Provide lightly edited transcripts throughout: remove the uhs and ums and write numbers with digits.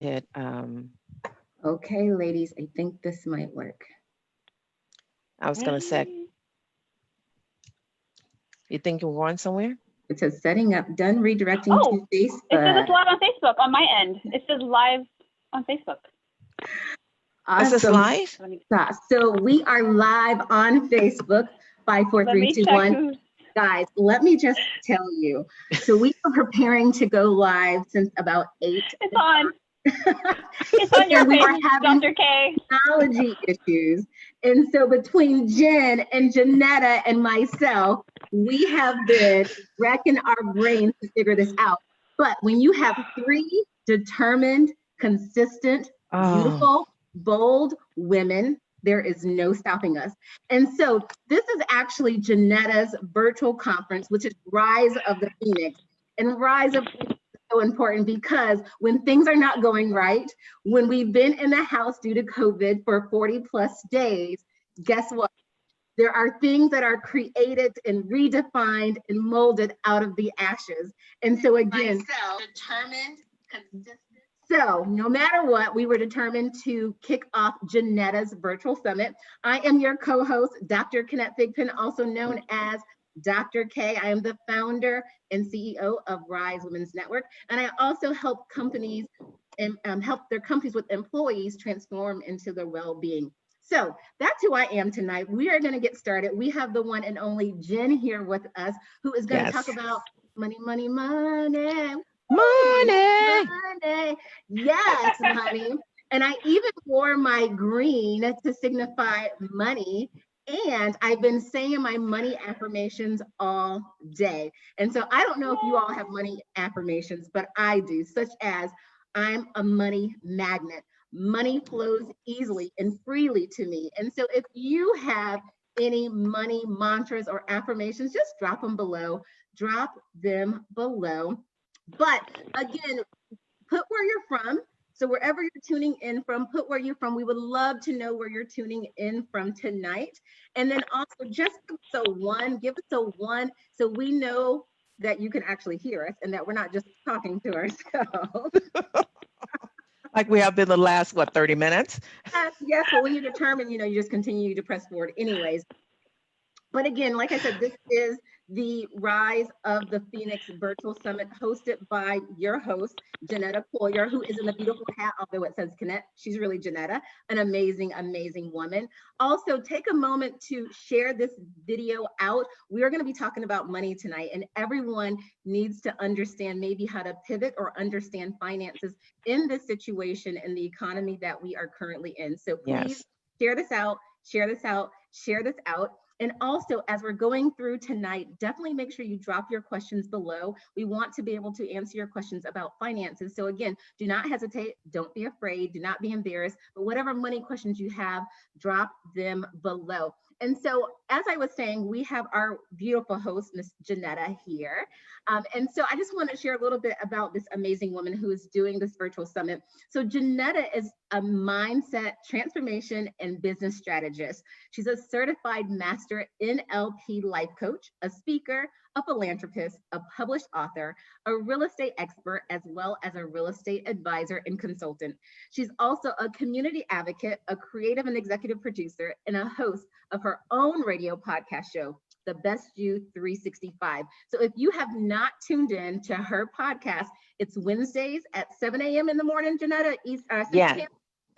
Hit, Okay, ladies, I think this might work. I was gonna say, you think you're going somewhere? It says setting up, done redirecting Oh, to it says it's Facebook. live on Facebook on my end. It says live on Facebook. Is this Awesome. live? So we are live on Facebook, Let me check. 54321. Guys, let me just tell you. So we are preparing to go live since about 8. It's on. It's on your And we were face, having Dr. K. technology issues. And so between Jen and Janetta and myself, we have been wrecking our brains to figure this out. But when you have 3 determined, consistent, Oh, beautiful, bold women, there is no stopping us. And so this is actually Janetta's virtual conference, which is Rise of the Phoenix. And Rise of Phoenix is so important because when things are not going right, when we've been in the house due to COVID for 40 plus days, guess what? There are things that are created and redefined and molded out of the ashes. And so again, determined, consistent. So no matter what, we were determined to kick off Janetta's virtual summit. I am your co-host, Dr. Kenneth Thigpen, also known as Dr. K. I am the founder and CEO of Rise Women's Network. And I also help companies and help their companies with employees transform into their well-being. So that's who I am tonight. We are going to get started. We have the one and only Jen here with us, who is going to talk yes. about money, money, money. Money. Money. Yes, honey. And I even wore my green to signify money. And I've been saying my money affirmations all day. And so I don't know if you all have money affirmations, but I do, such as I'm a money magnet. Money flows easily and freely to me. And so if you have any money mantras or affirmations, just drop them below. Drop them below. But again, put where you're from. So wherever you're tuning in from, put where you're from. We would love to know where you're tuning in from tonight. And then also just give us a one so we know that you can actually hear us and that we're not just talking to ourselves. Like we have been the last, 30 minutes? Yes, but when you determine, you just continue to press forward anyways. But again, like I said, this is the Rise of the Phoenix Virtual Summit hosted by your host, Janetta Poyer, who is in the beautiful hat, although it says Connect. She's really Janetta, an amazing, amazing woman. Also, take a moment to share this video out. We are going to be talking about money tonight, and everyone needs to understand maybe how to pivot or understand finances in this situation in the economy that we are currently in. So please Yes. share this out, share this out, share this out. And also, as we're going through tonight, definitely make sure you drop your questions below. We want to be able to answer your questions about finances. So again, do not hesitate. Don't be afraid. Do not be embarrassed. But whatever money questions you have, drop them below. And so, as I was saying, we have our beautiful host, Miss Janetta, here. And so I just want to share a little bit about this amazing woman who is doing this virtual summit. So Janetta is a mindset transformation and business strategist. She's a certified master NLP life coach, a speaker, a philanthropist, a published author, a real estate expert, as well as a real estate advisor and consultant. She's also a community advocate, a creative and executive producer, and a host of her own radio podcast show, The Best You 365. So if you have not tuned in to her podcast, it's Wednesdays at 7 a.m. in the morning, Janetta, Yeah.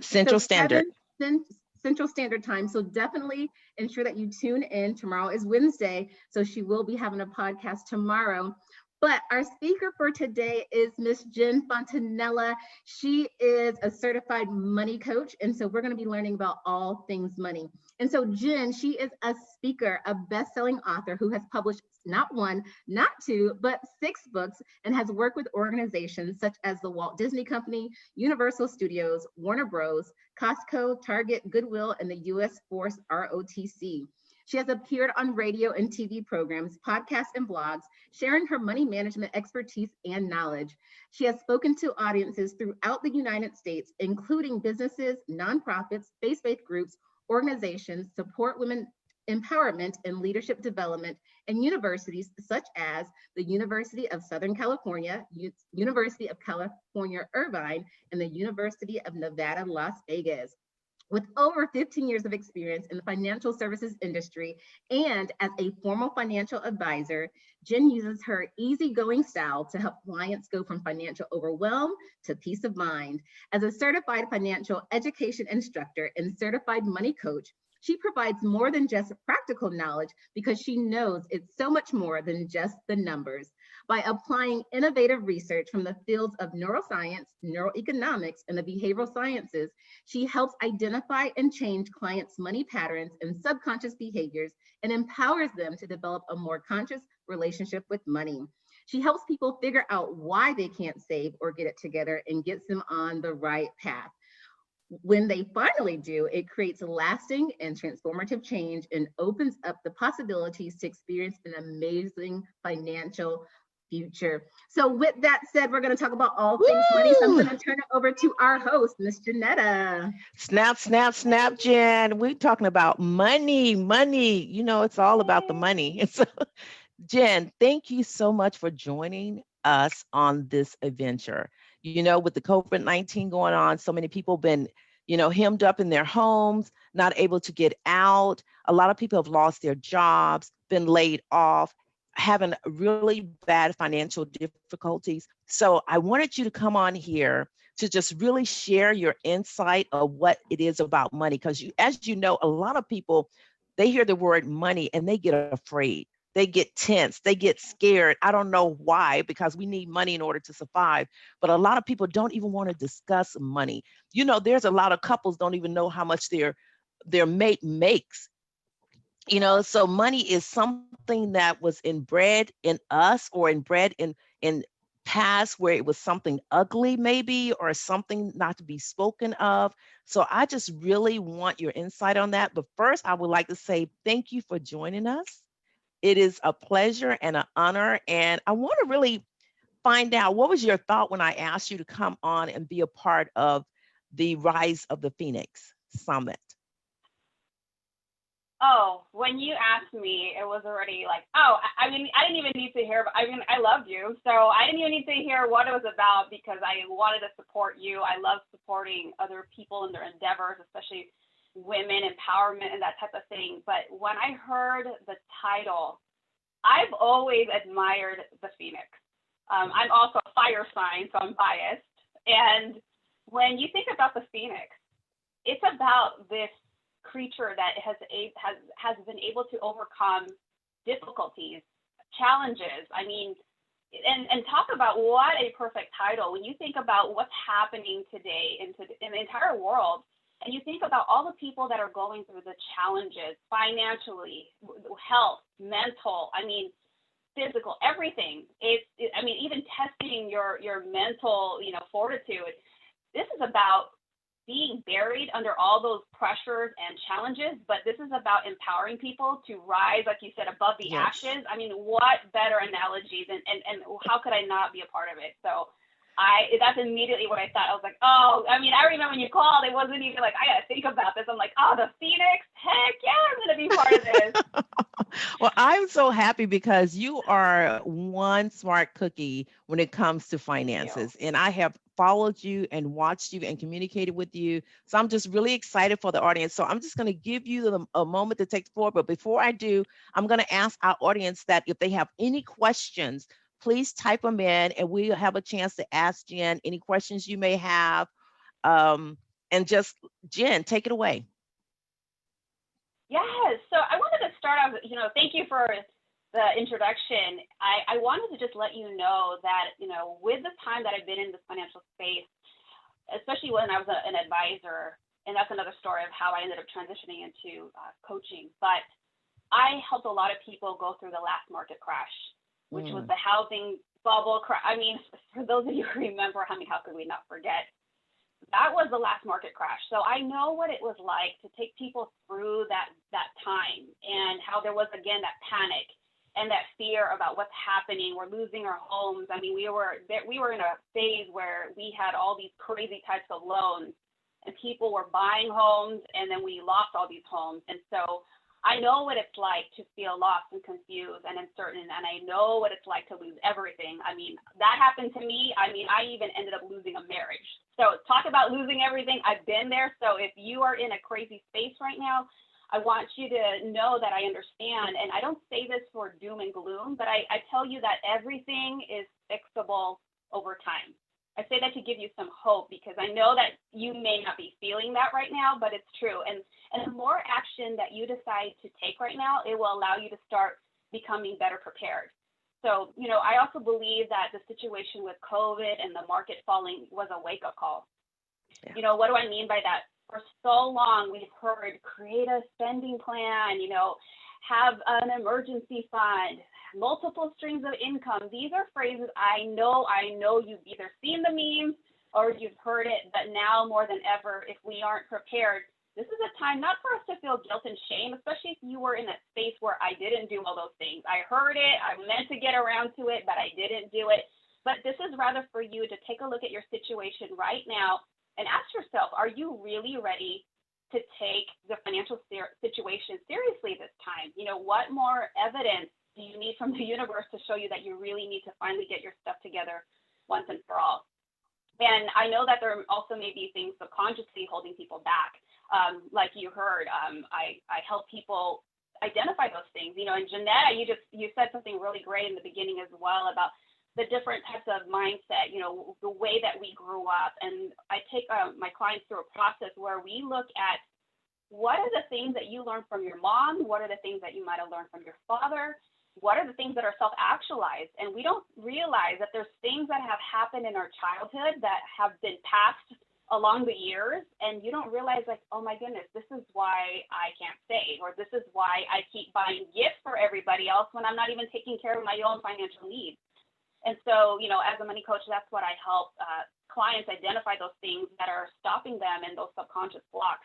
Central Standard. 7 Central Standard Time. So definitely ensure that you tune in. Tomorrow is Wednesday, so she will be having a podcast tomorrow. But our speaker for today is Miss Jen Fontanella. She is a certified money coach. And so we're going to be learning about all things money. And so Jen, she is a speaker, a best-selling author who has published not one, not two, but 6 books and has worked with organizations such as the Walt Disney Company, Universal Studios, Warner Bros., Costco, Target, Goodwill, and the U.S. Force ROTC. She has appeared on radio and TV programs, podcasts, and blogs, sharing her money management expertise and knowledge. She has spoken to audiences throughout the United States, including businesses, nonprofits, faith-based groups, organizations, support women empowerment and leadership development, and universities such as the University of Southern California, University of California, Irvine, and the University of Nevada, Las Vegas. With over 15 years of experience in the financial services industry and as a formal financial advisor, Jen uses her easygoing style to help clients go from financial overwhelm to peace of mind. As a certified financial education instructor and certified money coach, she provides more than just practical knowledge because she knows it's so much more than just the numbers. By applying innovative research from the fields of neuroscience, neuroeconomics, and the behavioral sciences, she helps identify and change clients' money patterns and subconscious behaviors and empowers them to develop a more conscious relationship with money. She helps people figure out why they can't save or get it together and gets them on the right path. When they finally do, it creates lasting and transformative change and opens up the possibilities to experience an amazing financial future. So with that said, we're going to talk about all things money. So I'm going to turn it over to our host, Miss Janetta. Snap, snap, snap, Jen. We're talking about money, money. You know, it's all about the money. And so, Jen, thank you so much for joining us on this adventure. You know, with the COVID-19 going on, so many people been, hemmed up in their homes, not able to get out. A lot of people have lost their jobs, been laid off, having really bad financial difficulties. So I wanted you to come on here to just really share your insight of what it is about money. Because as you know, a lot of people, they hear the word money and they get afraid. They get tense, they get scared. I don't know why, because we need money in order to survive. But a lot of people don't even want to discuss money. You know, there's a lot of couples don't even know how much their mate makes. So money is something that was inbred in us or inbred in past where it was something ugly maybe or something not to be spoken of. So I just really want your insight on that. But first, I would like to say thank you for joining us. It is a pleasure and an honor. And I want to really find out, what was your thought when I asked you to come on and be a part of the Rise of the Phoenix Summit? Oh, when you asked me, it was already like, I mean, I didn't even need to hear, I loved you. So I didn't even need to hear what it was about because I wanted to support you. I love supporting other people in their endeavors, especially women empowerment and that type of thing. But when I heard the title, I've always admired the Phoenix. I'm also a fire sign, so I'm biased. And when you think about the Phoenix, it's about this creature that has been able to overcome difficulties, challenges. I mean, and talk about what a perfect title. When you think about what's happening today in the entire world, and you think about all the people that are going through the challenges financially, health, mental, physical, everything. Even testing your mental, fortitude. This is about being buried under all those pressures and challenges, but this is about empowering people to rise, like you said, above the ashes. I mean, what better analogies and how could I not be a part of it? So that's immediately what I thought. I was like, I remember when you called, it wasn't even like, I got to think about this. I'm like, the Phoenix, heck yeah, I'm going to be part of this. Well, I'm so happy because you are one smart cookie when it comes to finances. And I have followed you and watched you and communicated with you. So I'm just really excited for the audience. So I'm just going to give you a moment to take the floor. But before I do, I'm going to ask our audience that if they have any questions, please type them in and we'll have a chance to ask Jen any questions you may have. And just, Jen, take it away. Yes. So I wanted to start off, thank you for the introduction. I wanted to just let you know that, with the time that I've been in this financial space, especially when I was an advisor, and that's another story of how I ended up transitioning into coaching, but I helped a lot of people go through the last market crash, which was the housing bubble crash. I mean, for those of you who remember, how could we not forget? That was the last market crash. So I know what it was like to take people through that time and how there was, again, that panic and that fear about what's happening. We're losing our homes. I mean, we were in a phase where we had all these crazy types of loans and people were buying homes and then we lost all these homes. And so I know what it's like to feel lost and confused and uncertain, and I know what it's like to lose everything. I mean, that happened to me. I mean, I even ended up losing a marriage. So talk about losing everything. I've been there. So if you are in a crazy space right now, I want you to know that I understand. And I don't say this for doom and gloom, but I tell you that everything is fixable over time. I say that to give you some hope, because I know that you may not be feeling that right now, but it's true. And the more action that you decide to take right now, it will allow you to start becoming better prepared. So, you know, I also believe that the situation with COVID and the market falling was a wake-up call. Yeah. You know, what do I mean by that? For so long, we've heard create a spending plan, you know, have an emergency fund, multiple streams of income. These are phrases I know you've either seen the memes or you've heard it, but now more than ever, if we aren't prepared, this is a time not for us to feel guilt and shame, especially if you were in a space where I didn't do all those things. I heard it, I meant to get around to it, but I didn't do it. But this is rather for you to take a look at your situation right now and ask yourself, are you really ready to take the financial situation seriously this time? You know, what more evidence do you need from the universe to show you that you really need to finally get your stuff together once and for all? And I know that there also may be things subconsciously holding people back. Like you heard, I help people identify those things. You know, and Jeanette, you said something really great in the beginning as well about the different types of mindset, you know, the way that we grew up. And I take my clients through a process where we look at what are the things that you learned from your mom? What are the things that you might have learned from your father? What are the things that are self-actualized? And we don't realize that there's things that have happened in our childhood that have been passed along the years, and you don't realize, like, oh my goodness, this is why I can't save, or this is why I keep buying gifts for everybody else when I'm not even taking care of my own financial needs. And so, you know, as a money coach, that's what I help clients identify, those things that are stopping them and those subconscious blocks.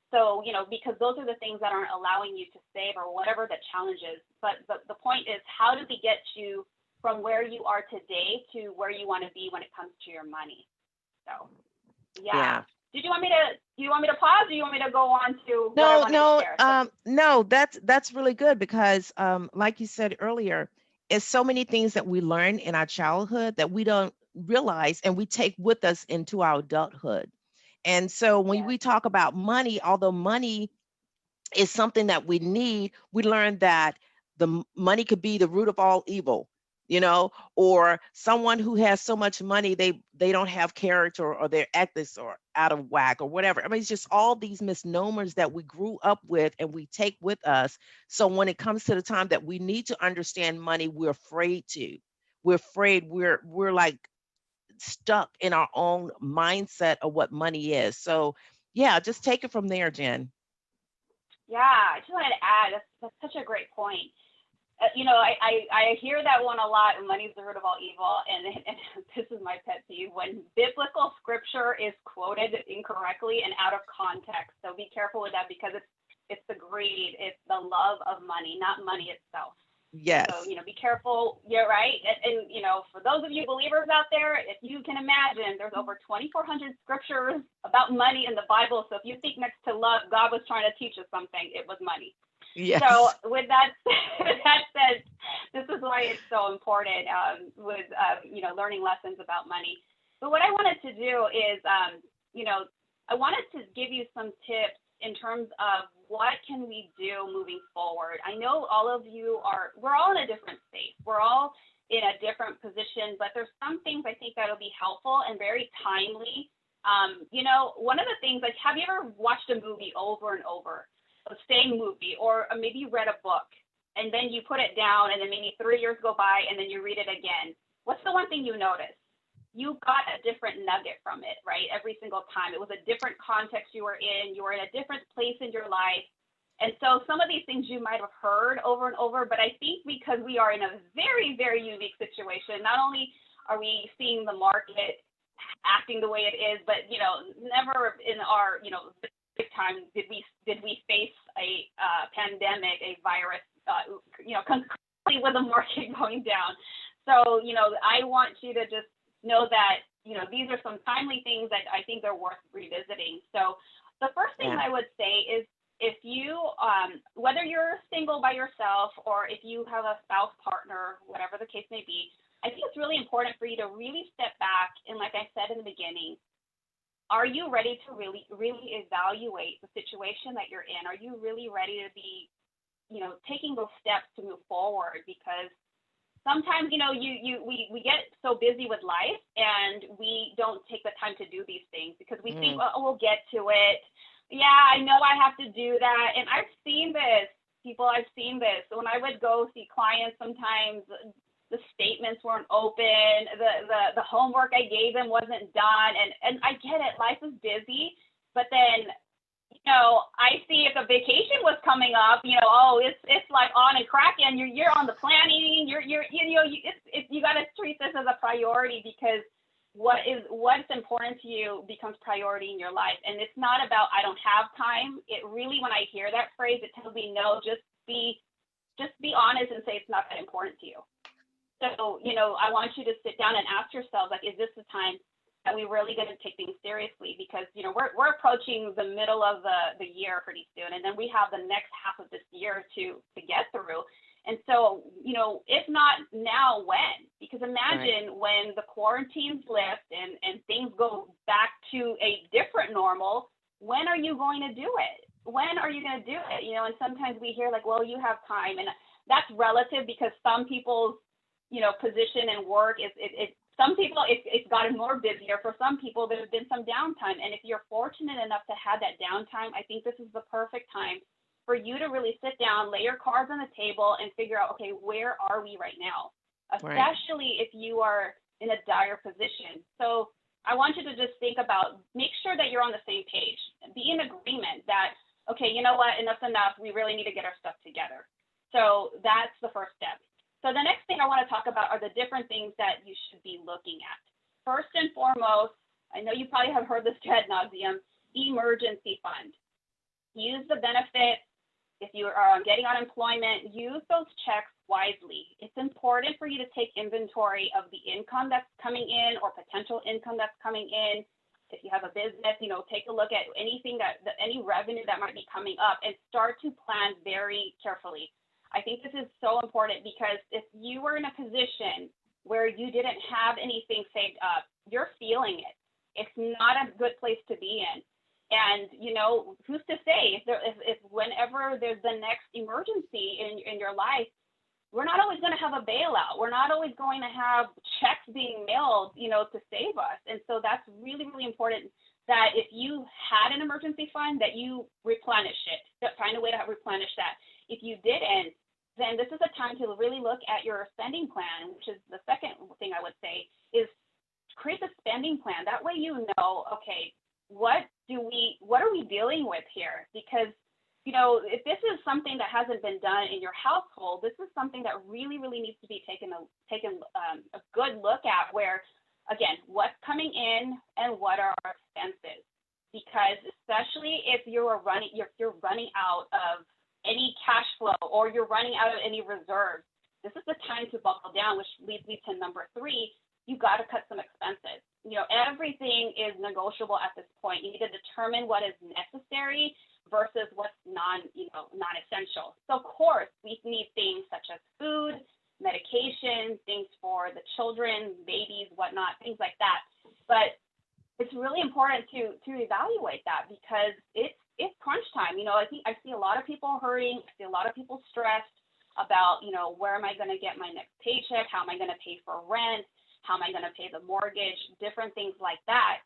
So, you know, because those are the things that aren't allowing you to save or whatever the challenge is. But the point is, how do we get you from where you are today to where you want to be when it comes to your money? So, yeah. Do you want me to pause, or do you want me to go on to what I wanted to share? No, that's really good, because like you said earlier, it's so many things that we learn in our childhood that we don't realize and we take with us into our adulthood. And so when Yes. we talk about money, although money is something that we need, we learn that money could be the root of all evil, you know, or someone who has so much money, they don't have character, or their ethics are out of whack, or whatever. I mean, it's just all these misnomers that we grew up with and we take with us. So when it comes to the time that we need to understand money, we're afraid to. We're afraid, we're like stuck in our own mindset of what money is. So yeah, just take it from there, Jen. Yeah, I just wanted to add, that's such a great point. You know, I hear that one a lot, and money's the root of all evil. And this is my pet peeve, when biblical scripture is quoted incorrectly and out of context. So be careful with that, because it's the greed, it's the love of money, not money itself. Yes. So, you know, be careful. You're right. And, you know, for those of you believers out there, if you can imagine, there's over 2,400 scriptures about money in the Bible. So if you think next to love, God was trying to teach us something, it was money. Yes. So with that said, this is why it's so important with, you know, learning lessons about money. But what I wanted to do is, you know, I wanted to give you some tips in terms of what can we do moving forward. I know all of you we're all in a different space. We're all in a different position, but there's some things I think that'll be helpful and very timely. You know, one of the things, like, have you ever watched a movie over and over, the same movie, or maybe you read a book and then you put it down and then maybe 3 years go by and then you read it again? What's the one thing you notice? You got a different nugget from it, right? Every single time. It was a different context you were in a different place in your life. And so some of these things you might have heard over and over, but I think because we are in a very, very unique situation, not only are we seeing the market acting the way it is, but, you know, never in our, you know, time did we face a pandemic, a virus, you know, concurrently with the market going down. So, you know, I want you to just know that, you know, these are some timely things that I think are worth revisiting. So the first thing I would say is if you, whether you're single by yourself or if you have a spouse, partner, whatever the case may be, I think it's really important for you to really step back. And like I said in the beginning, are you ready to really, really evaluate the situation that you're in? Are you really ready to be, taking those steps to move forward? Because sometimes, we get so busy with life and we don't take the time to do these things because we think, oh, we'll get to it. Yeah, I know I have to do that. And I've seen this, I've seen this. When I would go see clients, sometimes the statements weren't open, the homework I gave them wasn't done. And I get it, life is busy, but then, I see if a vacation was coming up, it's like on and cracking. You're on the planning. You got to treat this as a priority because what's important to you becomes priority in your life. And it's not about I don't have time. It really, when I hear that phrase, it tells me no. Just be honest and say it's not that important to you. So I want you to sit down and ask yourself, like, is this the time that we really going to take things seriously? Because we're approaching the middle of the year pretty soon, and then we have the next half of this year to get through. And so if not now, when? Because imagine when the quarantines lift and things go back to a different normal, when are you going to do it? When are you going to do it? And sometimes we hear like, well, you have time, and that's relative because some people's position and work is some people, it's gotten more busier. For some people, there's been some downtime. And if you're fortunate enough to have that downtime, I think this is the perfect time for you to really sit down, lay your cards on the table, and figure out, okay, where are we right now? Especially if you are in a dire position. So I want you to just think about, make sure that you're on the same page. Be in agreement that, okay, you know what, enough's enough. We really need to get our stuff together. So that's the first step. So the next thing I want to talk about are the different things that you should be looking at. First and foremost, I know you probably have heard this ad nauseum, emergency fund. Use the benefit. If you are getting unemployment, use those checks wisely. It's important for you to take inventory of the income that's coming in or potential income that's coming in. If you have a business, take a look at anything any revenue that might be coming up and start to plan very carefully. I think this is so important because if you were in a position where you didn't have anything saved up, you're feeling it. It's not a good place to be in. And, who's to say if whenever there's the next emergency in your life, we're not always going to have a bailout. We're not always going to have checks being mailed, to save us. And so that's really, really important that if you had an emergency fund, that you replenish it, find a way to replenish that. If you didn't, then this is a time to really look at your spending plan, which is the second thing I would say, is create a spending plan. That way okay, what are we dealing with here? Because, if this is something that hasn't been done in your household, this is something that really, really needs to be taken a good look at where, again, what's coming in and what are our expenses. Because especially if you're running out of any cash flow or you're running out of any reserves, this is the time to buckle down, which leads me to number 3. You got to cut some expenses. Everything is negotiable at this point. You need to determine what is necessary versus what's non-essential. So of course, we need things such as food, medication, things for the children, babies, whatnot, things like that. But it's really important to evaluate that because it's crunch time. I see a lot of people hurrying. I see a lot of people stressed about, where am I going to get my next paycheck? How am I going to pay for rent? How am I going to pay the mortgage? Different things like that.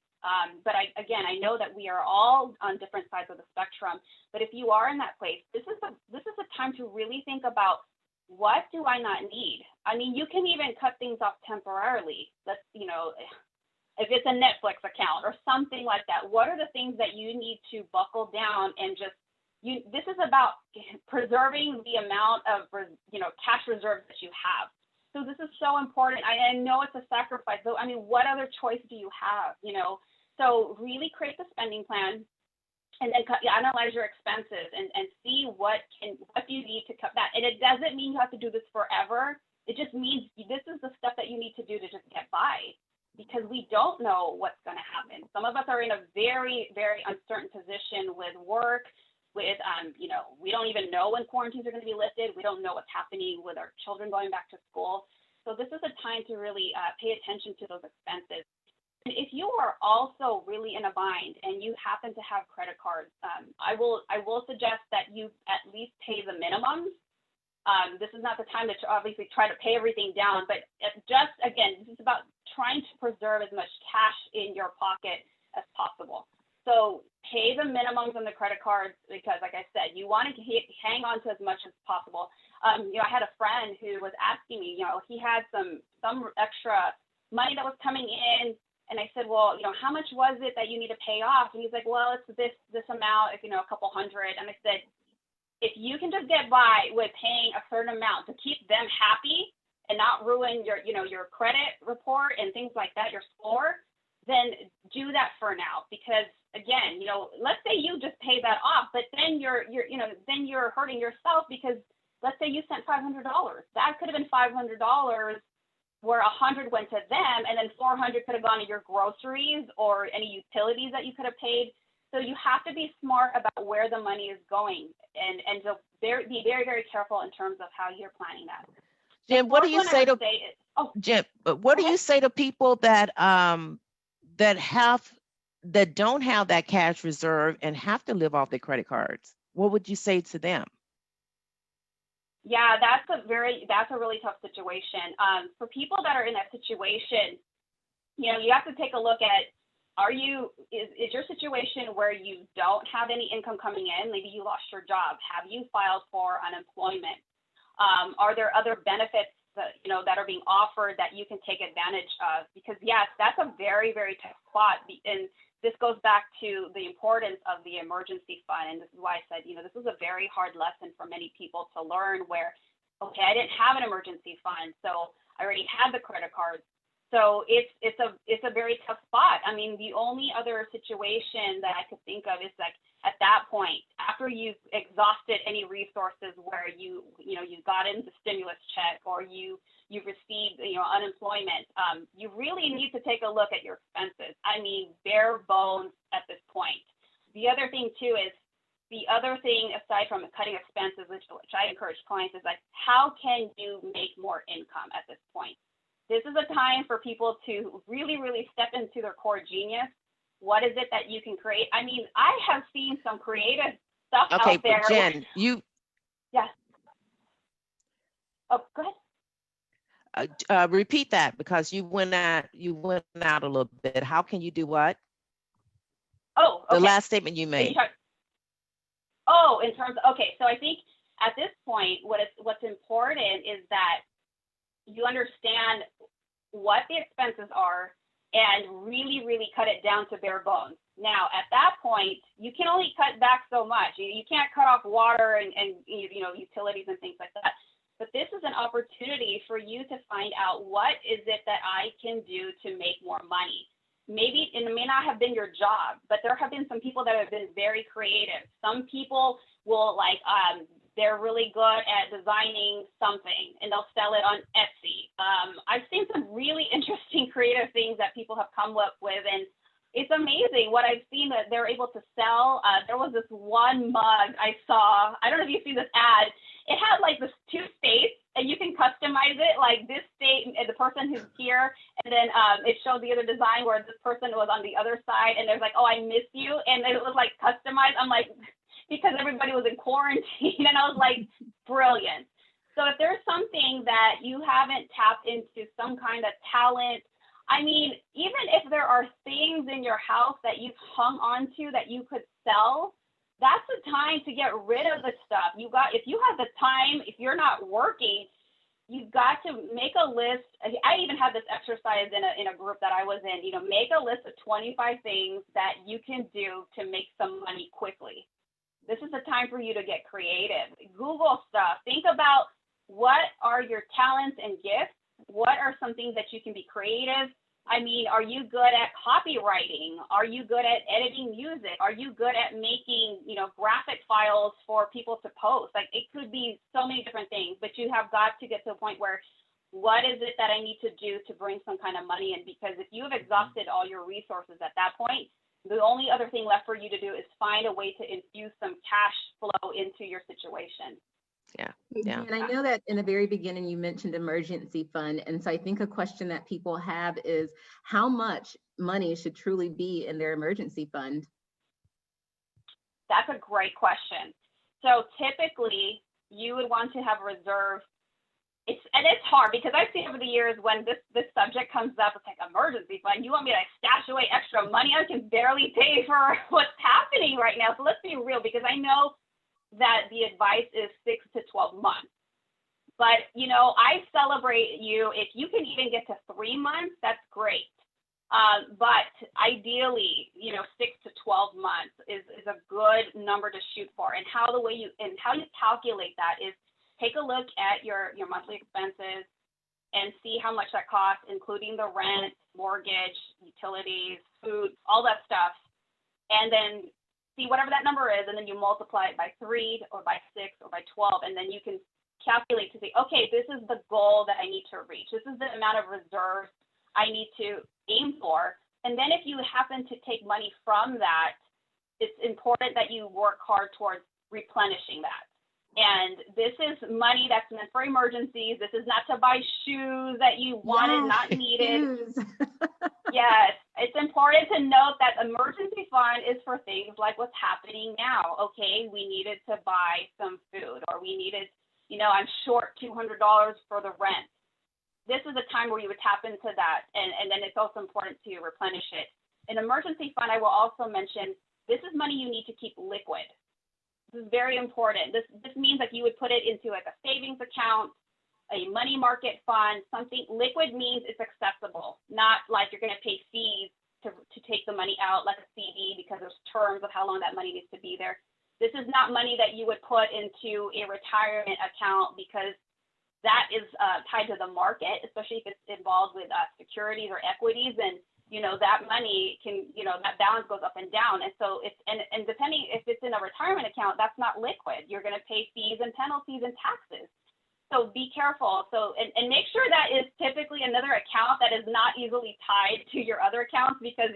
But I know that we are all on different sides of the spectrum. But if you are in that place, this is a time to really think about, what do I not need? I mean, you can even cut things off temporarily. If it's a Netflix account or something like that, what are the things that you need to buckle down and this is about preserving the amount of, cash reserves that you have. So this is so important. I know it's a sacrifice, but I mean, what other choice do you have? So really create the spending plan and then analyze your expenses and see what do you need to cut back. And it doesn't mean you have to do this forever. It just means this is the stuff that you need to do to just get by. Because we don't know what's going to happen. Some of us are in a very, very uncertain position with work. with, we don't even know when quarantines are going to be lifted. We don't know what's happening with our children going back to school. So this is a time to really pay attention to those expenses. And if you are also really in a bind and you happen to have credit cards, I will suggest that you at least pay the minimums. This is not the time to obviously try to pay everything down, but just, again, this is about trying to preserve as much cash in your pocket as possible. So pay the minimums on the credit cards because, like I said, you want to hang on to as much as possible. I had a friend who was asking me, he had some extra money that was coming in, and I said, well, how much was it that you need to pay off? And he's like, well, it's this amount, a couple hundred. And I said, if you can just get by with paying a certain amount to keep them happy and not ruin your credit report and things like that, your score, then do that for now. Because again, let's say you just pay that off, but then you're hurting yourself because let's say you sent $500. That could have been $500 where 100 went to them, and then 400 could have gone to your groceries or any utilities that you could have paid. So you have to be smart about where the money is going, and to be very, very careful in terms of how you're planning that. Jen, what do you say to Jen? What do you say to people that that don't have that cash reserve and have to live off their credit cards? What would you say to them? Yeah, that's a really tough situation. For people that are in that situation, you have to take a look at, is your situation where you don't have any income coming in? Maybe you lost your job. Have you filed for unemployment? Are there other benefits that are being offered that you can take advantage of? Because yes, that's a very, very tough spot. And this goes back to the importance of the emergency fund. And this is why I said, this is a very hard lesson for many people to learn where, okay, I didn't have an emergency fund, so I already had the credit cards. So it's a very tough spot. I mean, the only other situation that I could think of is like at that point, after you've exhausted any resources where you got in the stimulus check or you've received unemployment, you really need to take a look at your expenses. I mean, bare bones at this point. The other thing too is aside from cutting expenses, which I encourage clients, is like, how can you make more income at this point? This is a time for people to really, really step into their core genius. What is it that you can create? I mean, I have seen some creative stuff out there. Jen, Yes. Oh, go ahead. Repeat that because you went out a little bit. How can you do what? Oh, okay. The last statement you made. In terms of, okay. So I think at this point, what's important is that you understand what the expenses are and really, really cut it down to bare bones. Now, at that point, you can only cut back so much. You can't cut off water and utilities and things like that. But this is an opportunity for you to find out what is it that I can do to make more money. Maybe it may not have been your job, but there have been some people that have been very creative. Some people will they're really good at designing something and they'll sell it on Etsy. I've seen some really interesting creative things that people have come up with, and it's amazing what I've seen that they're able to sell. There was this one mug I saw. I don't know if you've seen this ad. It had like this 2 states, and you can customize it, like this state and the person who's here, and then it showed the other design where this person was on the other side, and there's like, oh, I miss you, and it was like customized. I'm like, because everybody was in quarantine, and I was like, brilliant. So if there's something that you haven't tapped into, some kind of talent, I mean, even if there are things in your house that you've hung on to that you could sell, that's the time to get rid of the stuff. If you have the time, if you're not working, you've got to make a list. I even had this exercise in a group that I was in, make a list of 25 things that you can do to make some money quickly. This is the time for you to get creative. Google stuff. Think about what are your talents and gifts? What are some things that you can be creative? I mean, are you good at copywriting? Are you good at editing music? Are you good at making, graphic files for people to post? Like, it could be so many different things, but you have got to get to a point where, what is it that I need to do to bring some kind of money in? Because if you have exhausted all your resources at that point, The only other thing left for you to do is find a way to infuse some cash flow into your situation. Yeah. And I know that in the very beginning, you mentioned emergency fund. And so I think a question that people have is how much money should truly be in their emergency fund? That's a great question. So typically you would want to have a reserve. It's hard because I've seen over the years when this subject comes up, it's like emergency fund. You want me to stash away extra money? I can barely pay for what's happening right now. So let's be real, because I know that the advice is 6 to 12 months. But, I celebrate you. If you can even get to 3 months, that's great. But ideally, 6 to 12 months is a good number to shoot for. And how you calculate that is take a look at your monthly expenses and see how much that costs, including the rent, mortgage, utilities, food, all that stuff. And then see whatever that number is, and then you multiply it by 3 or by 6 or by 12, and then you can calculate to say, okay, this is the goal that I need to reach. This is the amount of reserves I need to aim for. And then if you happen to take money from that, it's important that you work hard towards replenishing that. And this is money that's meant for emergencies. This is not to buy shoes that you wanted, not needed. Yes, it's important to note that emergency fund is for things like what's happening now. Okay, we needed to buy some food, or we needed, I'm short $200 for the rent. This is a time where you would tap into that, and then it's also important to replenish it. An emergency fund, I will also mention, this is money you need to keep liquid. This is very important. This means that you would put it into like a savings account, a money market fund. Something liquid means it's accessible, not like you're going to pay fees to take the money out like a CD, because there's terms of how long that money needs to be there. This is not money that you would put into a retirement account, because that is tied to the market, especially if it's involved with securities or equities. And that money can, that balance goes up and down. And so and depending if it's in a retirement account, that's not liquid. You're going to pay fees and penalties and taxes. So be careful. So, and make sure that is typically another account that is not easily tied to your other accounts, because,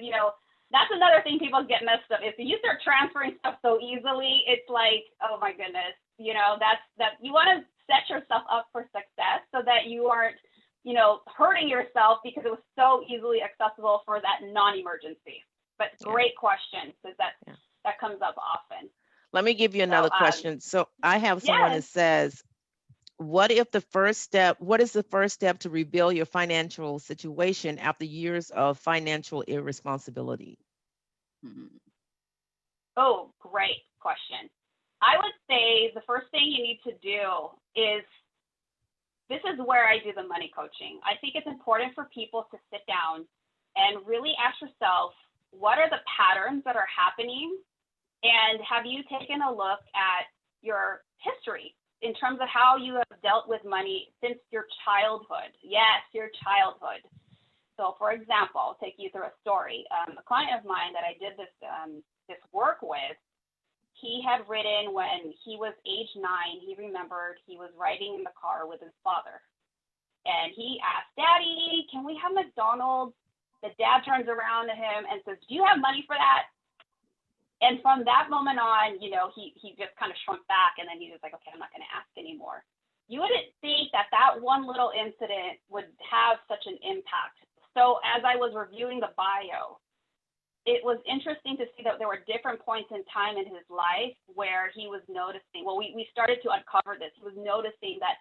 that's another thing people get messed up. If you start transferring stuff so easily, it's like, oh my goodness, you want to set yourself up for success so that you aren't, hurting yourself because it was so easily accessible for that non-emergency. But great question, because that comes up often. Let me give you another question. So I have someone that says, what is the first step to rebuild your financial situation after years of financial irresponsibility? Oh, great question. I would say the first thing you need to do is, this is where I do the money coaching. I think it's important for people to sit down and really ask yourself, what are the patterns that are happening? And have you taken a look at your history in terms of how you have dealt with money since your childhood? Yes, your childhood. So for example, I'll take you through a story. A client of mine that I did this work with, he had written when he was age 9, he remembered he was riding in the car with his father. And he asked, Daddy, can we have McDonald's? The dad turns around to him and says, do you have money for that? And from that moment on, he just kind of shrunk back, and then he was like, okay, I'm not going to ask anymore. You wouldn't think that one little incident would have such an impact. So as I was reviewing the bio, it was interesting to see that there were different points in time in his life where he was noticing, we started to uncover this. He was noticing that,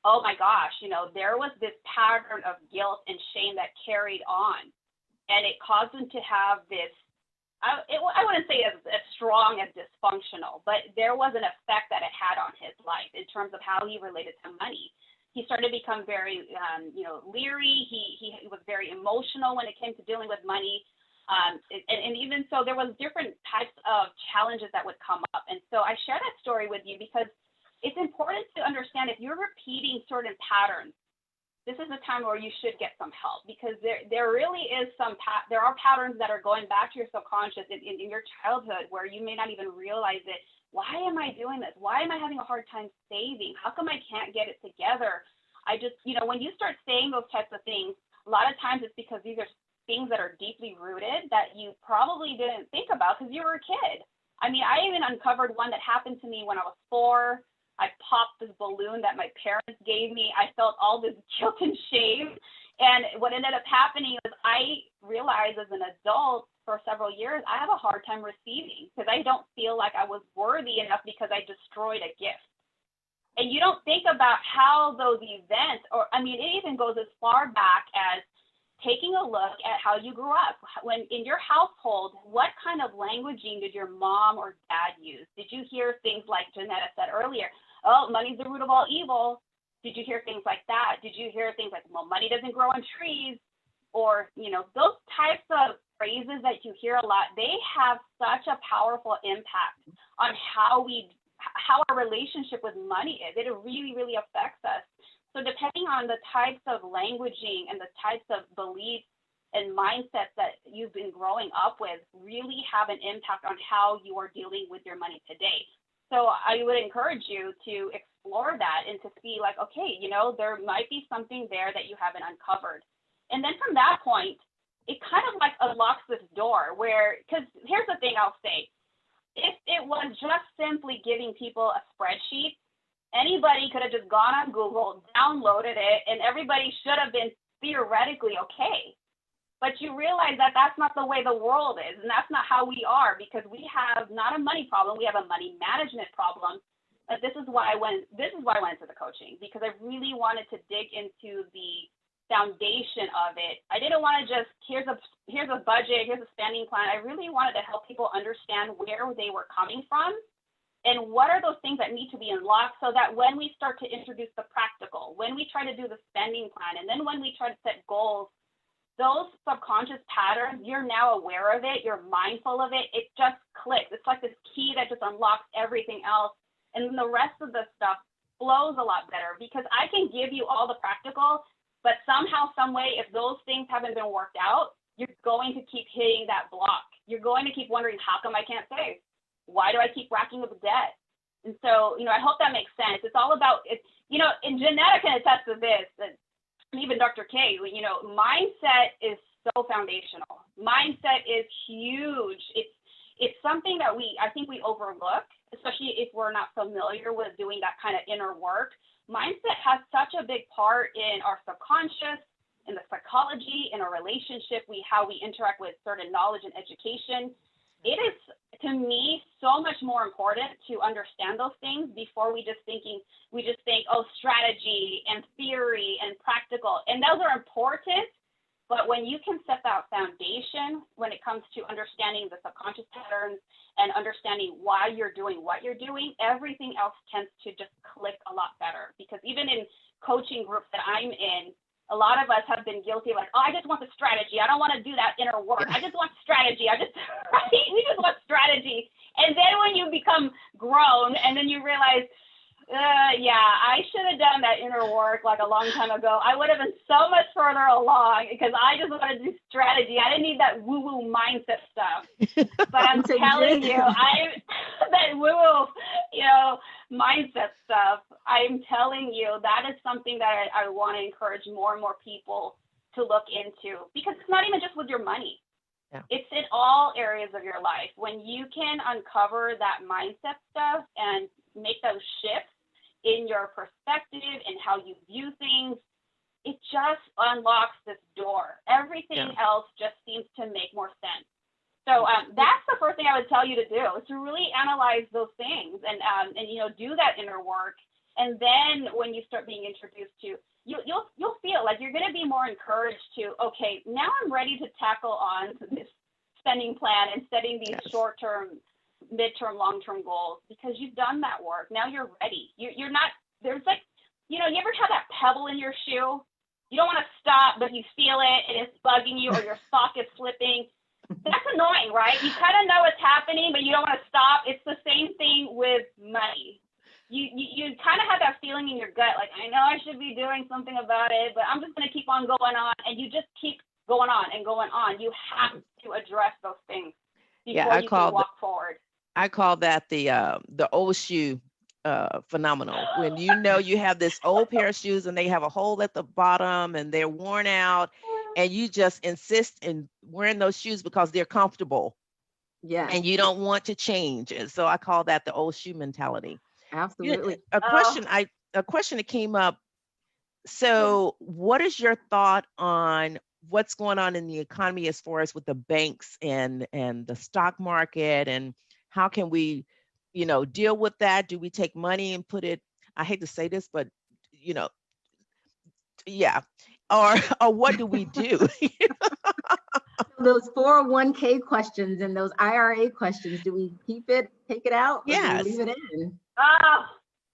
oh my gosh, there was this pattern of guilt and shame that carried on. And it caused him to have this, I wouldn't say as strong as dysfunctional, but there was an effect that it had on his life in terms of how he related to money. He started to become very, leery. He was very emotional when it came to dealing with money. And even so, there was different types of challenges that would come up. And so I share that story with you because it's important to understand if you're repeating certain patterns, this is a time where you should get some help, because there really is there are patterns that are going back to your subconscious in your childhood where you may not even realize it. Why am I doing this? Why am I having a hard time saving? How come I can't get it together? I just, when you start saying those types of things, a lot of times it's because these are things that are deeply rooted that you probably didn't think about because you were a kid. I mean, I even uncovered one that happened to me when I was 4. I popped this balloon that my parents gave me. I felt all this guilt and shame. And what ended up happening is I realized as an adult for several years, I have a hard time receiving because I don't feel like I was worthy enough because I destroyed a gift. And you don't think about how those events, or I mean, it even goes as far back as taking a look at how you grew up. When in your household, what kind of languaging did your mom or dad use? Did you hear things like Janetta said earlier, oh, money's the root of all evil? Did you hear things like that? Did you hear things like, well, money doesn't grow on trees? Or, you know, those types of phrases that you hear a lot, they have such a powerful impact on how our relationship with money is. It really, really affects us. So depending on the types of languaging and the types of beliefs and mindsets that you've been growing up with really have an impact on how you are dealing with your money today. So I would encourage you to explore that and to see like, okay, you know, there might be something there that you haven't uncovered. And then from that point, it kind of like unlocks this door where, because here's the thing I'll say, if it was just simply giving people a spreadsheet, anybody could have just gone on Google, downloaded it, and everybody should have been theoretically okay. But you realize that that's not the way the world is, and that's not how we are, because we have not a money problem, we have a money management problem. But this is why I went into the coaching, because I really wanted to dig into the foundation of it. I didn't want to just here's a budget, here's a spending plan. I really wanted to help people understand where they were coming from and what are those things that need to be unlocked, so that when we start to introduce the practical, when we try to do the spending plan, and then when we try to set goals, those subconscious patterns, you're now aware of it, you're mindful of it, it just clicks. It's like this key that just unlocks everything else. And then the rest of the stuff flows a lot better, because I can give you all the practical, but somehow, some way, if those things haven't been worked out, you're going to keep hitting that block. You're going to keep wondering, how come I can't save? Why do I keep racking up debt? And so, you know, I hope that makes sense. It's all about, you know, and Janetta can attest to this, and even Dr. K, you know, mindset is so foundational. Mindset is huge. It's something that I think we overlook, especially if we're not familiar with doing that kind of inner work. Mindset has such a big part in our subconscious, in the psychology, in our relationship, how we interact with certain knowledge and education. It is, to me, so much more important to understand those things before we just think, oh, strategy and theory and practical. And those are important, but when you can set that foundation when it comes to understanding the subconscious patterns and understanding why you're doing what you're doing, everything else tends to just click a lot better. Because even in coaching groups that I'm in, a lot of us have been guilty of like, oh, I just want the strategy. I don't want to do that inner work. I just want strategy. Right? We just want strategy. And then when you become grown and then you realize, I should have done that inner work like a long time ago. I would have been so much further along because I just wanted to do strategy. I didn't need that woo-woo mindset stuff. But I'm telling you, that woo-woo, you know, mindset stuff, I'm telling you, that is something that I want to encourage more and more people to look into, because it's not even just with your money. Yeah. It's in all areas of your life. When you can uncover that mindset stuff and make those shifts in your perspective and how you view things, it just unlocks this door. Everything else just seems to make more sense. So that's the first thing I would tell you to do, is to really analyze those things and you know, do that inner work. And then when you start being introduced to, you'll feel like you're going to be more encouraged to, okay, now I'm ready to tackle on to this spending plan and setting these short-term, midterm, long-term goals, because you've done that work. Now you're ready. You're not, there's like, you know, you ever have that pebble in your shoe? You don't want to stop, but you feel it and it's bugging you, or your sock is slipping. That's annoying, right? You kind of know it's happening, but you don't want to stop. It's the same thing with money. You kind of have that feeling in your gut, like, I know I should be doing something about it, but I'm just going to keep on going on. And you just keep going on and going on. You have to address those things before you can walk forward. I call that the old shoe phenomenon. When you know you have this old pair of shoes and they have a hole at the bottom and they're worn out, and you just insist in wearing those shoes because they're comfortable Yeah, and you don't want to change. And so I call that the old shoe mentality. absolutely. A Oh, question that came up. So what is your thought on what's going on in the economy as far as with the banks and the stock market, and how can we, deal with that? Do we take money and put it, I hate to say this, but you know, yeah, or or what do we do? Those 401k questions and those IRA questions, do we keep it, take it out, or do we Yes. leave it in? oh,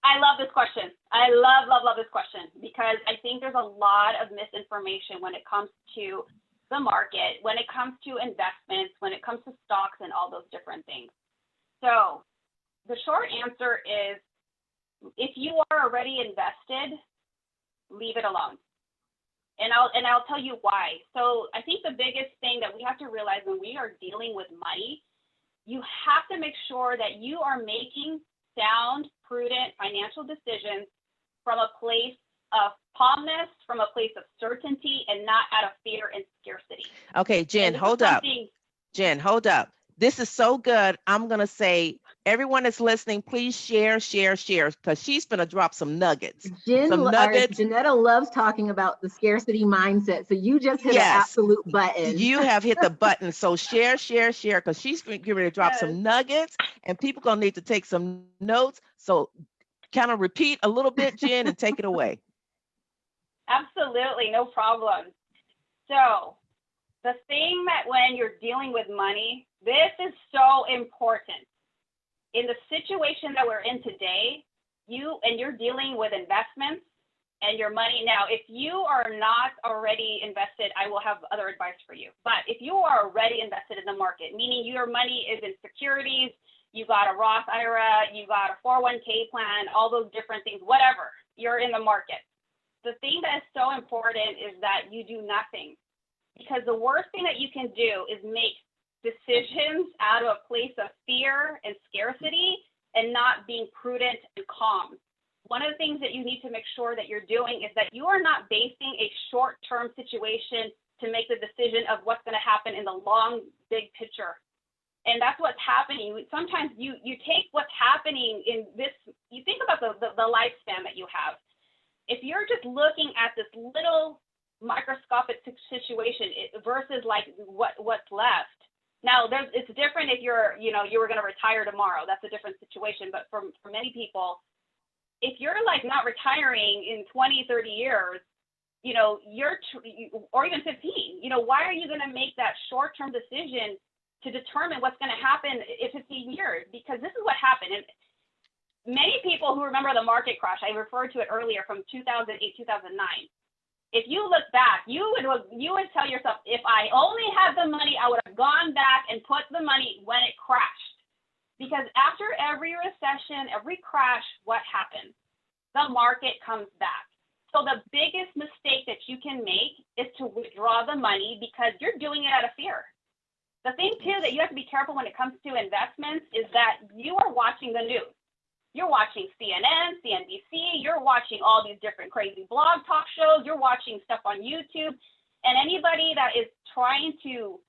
I love this question. I love, love, love this question because I think there's a lot of misinformation when it comes to the market, when it comes to investments, when it comes to stocks and all those different things. So the short answer is if you are already invested, leave it alone. And I'll tell you why. So I think the biggest thing that we have to realize when we are dealing with money, you have to make sure that you are making sound, prudent financial decisions from a place of calmness, from a place of certainty, and not out of fear and scarcity. Okay, Jen, hold up. Jen, hold up. This is so good. I'm going to say, everyone that's listening, please share, because she's going to drop some nuggets. Janetta loves talking about the scarcity mindset. So you just hit an Yes. absolute button. You have hit the button. So share, because she's getting ready to drop Yes. some nuggets, and people going to need to take some notes. So kind of repeat a little bit, Jen, and take it away. Absolutely, no problem. So the thing that when you're dealing with money, this is so important. In the situation that we're in today, you're dealing with investments and your money. Now, if you are not already invested, I will have other advice for you. But if you are already invested in the market, meaning your money is in securities, you got a Roth IRA, you got a 401k plan, all those different things, whatever, you're in the market. The thing that is so important is that you do nothing, because the worst thing that you can do is make decisions out of a place of fear and scarcity and not being prudent and calm. One of the things that you need to make sure that you're doing is that you are not basing a short-term situation to make the decision of what's going to happen in the long, big picture. And that's what's happening. Sometimes you take what's happening in this, you think about the lifespan that you have. If you're just looking at this little microscopic situation versus like what's left. Now, it's different if you were going to retire tomorrow. That's a different situation. But for many people, if you're like not retiring in 20, 30 years, or even 15, why are you going to make that short-term decision to determine what's going to happen in 15 years? Because this is what happened. And many people who remember the market crash, I referred to it earlier from 2008, 2009. If you look back, you would tell yourself, if I only had the money, I would have gone back and put the money when it crashed. Because after every recession, every crash, what happens? The market comes back. So the biggest mistake that you can make is to withdraw the money because you're doing it out of fear. The thing too that you have to be careful when it comes to investments is that you are watching the news. You're watching CNN, CNBC, you're watching all these different crazy blog talk shows, you're watching stuff on YouTube, and anybody that is trying to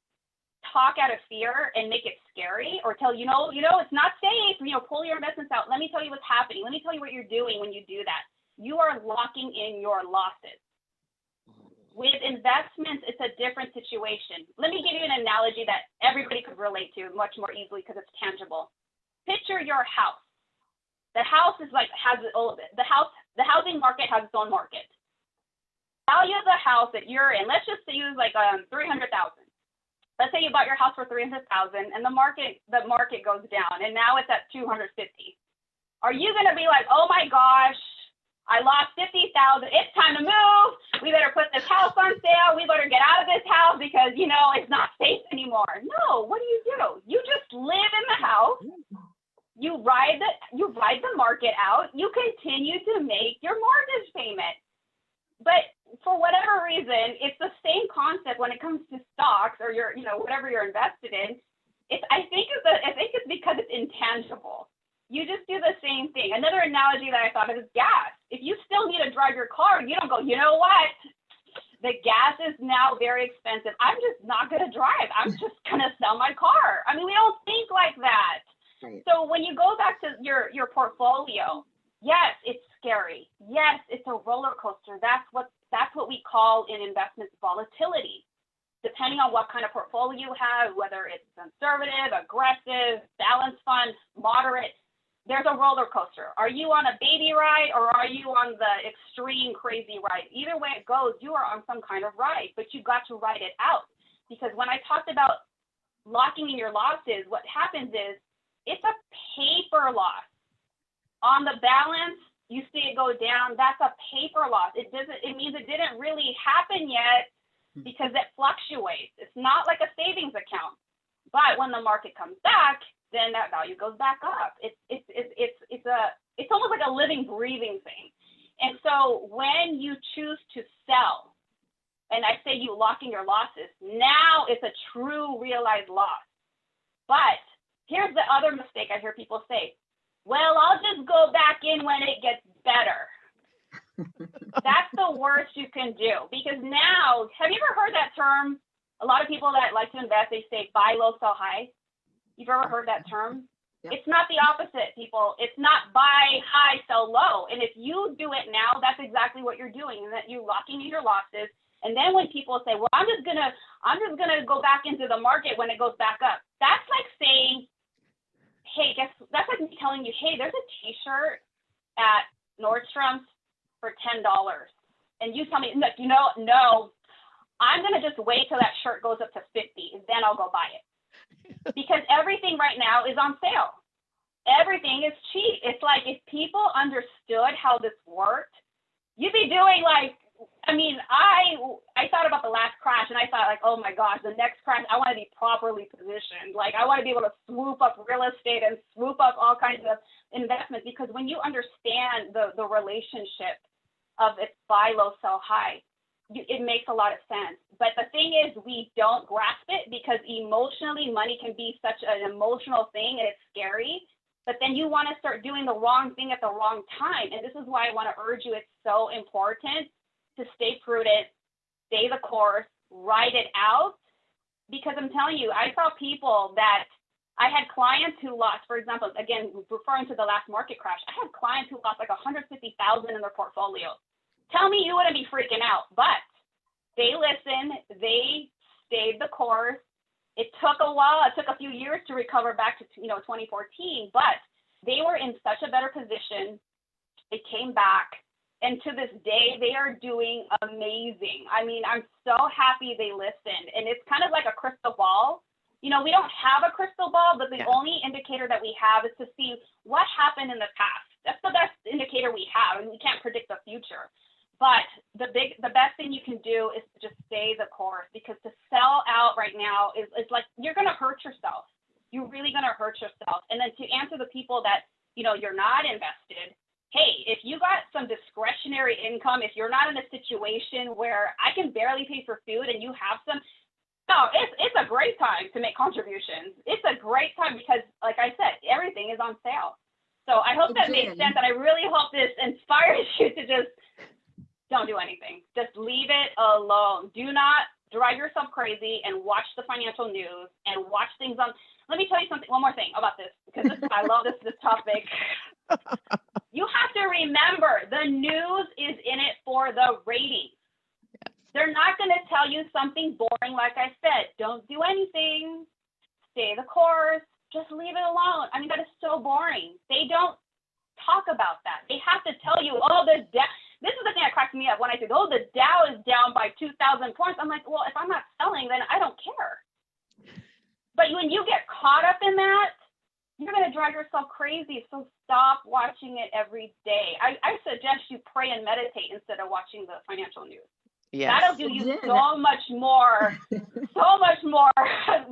talk out of fear and make it scary or tell it's not safe, pull your investments out. Let me tell you what's happening. Let me tell you what you're doing when you do that. You are locking in your losses. With investments, it's a different situation. Let me give you an analogy that everybody could relate to much more easily because it's tangible. Picture your house. The house is the housing market has its own market. Value of the house that you're in, let's just use like $300,000. Let's say you bought your house for $300,000 and the market goes down and now it's at $250,000. Are you going to be like, oh my gosh, I lost $50,000. It's time to move. We better put this house on sale. We better get out of this house because it's not safe anymore. No, what do? You just live in the house. You ride the market out. You continue to make your mortgage payment. But for whatever reason, it's the same concept when it comes to stocks or your, whatever you're invested in. I think it's because it's intangible. You just do the same thing. Another analogy that I thought of is gas. If you still need to drive your car, you don't go, you know what? The gas gas is now very expensive. I'm just not going to drive. I'm just going to sell my car. I mean, we don't think like that. Right. So when you go back to your portfolio, yes, it's scary. Yes, it's a roller coaster. That's what we call in investments volatility. Depending on what kind of portfolio you have, whether it's conservative, aggressive, balanced fund, moderate, there's a roller coaster. Are you on a baby ride or are you on the extreme crazy ride? Either way it goes, you are on some kind of ride, but you got to ride it out. Because when I talked about locking in your losses, what happens is it's a paper loss. On the balance, you see it go down, that's a paper loss. It means it didn't really happen yet because it fluctuates. It's not like a savings account. But when the market comes back, then that value goes back up. It's almost like a living, breathing thing. And so when you choose to sell, and I say you lock in your losses, now it's a true realized loss. But here's the other mistake I hear people say, well, I'll just go back in when it gets better. That's the worst you can do, because now, have you ever heard that term? A lot of people that like to invest, they say buy low, sell high. You've ever heard that term? Yep. It's not the opposite, people. It's not buy high, sell low. And if you do it now, that's exactly what you're doing, and that you're locking in your losses. And then when people say, well, I'm just gonna go back into the market when it goes back up. That's like saying, hey, that's like me telling you, hey, there's a t-shirt at Nordstrom's for $10. And you tell me, look, no, I'm going to just wait till that shirt goes up to 50 and then I'll go buy it. Because everything right now is on sale. Everything is cheap. It's like if people understood how this worked, you'd be doing like, I mean, I thought about the last crash and I thought like, oh my gosh, the next crash, I want to be properly positioned. Like I want to be able to swoop up real estate and swoop up all kinds of investments, because when you understand the relationship of it's buy low, sell high, it makes a lot of sense. But the thing is, we don't grasp it because emotionally money can be such an emotional thing and it's scary. But then you want to start doing the wrong thing at the wrong time. And this is why I want to urge you, it's so important to stay prudent, stay the course, ride it out. Because I'm telling you, I saw people that I had clients who lost, for example, again, referring to the last market crash, I had clients who lost like $150,000 in their portfolio. Tell me you wouldn't be freaking out, but they listened, they stayed the course. It took a while, it took a few years to recover back to 2014, but they were in such a better position. They came back, and to this day, they are doing amazing. I mean, I'm so happy they listened, and it's kind of like a crystal ball. We don't have a crystal ball, but the only indicator that we have is to see what happened in the past. That's the best indicator we have, and we can't predict the future. But the best thing you can do is to just stay the course, because to sell out right now is like you're going to hurt yourself. You're really going to hurt yourself. And then to answer the people that, you're not invested, hey, if you got some discretionary income, if you're not in a situation where I can barely pay for food and you have some, no, it's a great time to make contributions. It's a great time because, like I said, everything is on sale. So I hope that makes sense, and I really hope this inspires you to just don't do anything. Just leave it alone. Do not drive yourself crazy and watch the financial news and watch things on. Let me tell you one more thing about this, because I love this topic. You have to remember, the news is in it for the ratings. They're not going to tell you something boring. Like I said, don't do anything, stay the course, just leave it alone. I mean, that is so boring. They don't talk about that. They have to tell you, oh, this is the thing that cracks me up when I say, oh, the Dow is down by 2,000 points. I'm like, well, if I'm not selling, then I don't care. But when you get caught up in that, you're going to drive yourself crazy. So stop watching it every day. I suggest you pray and meditate instead of watching the financial news. Yes. That'll do you so much more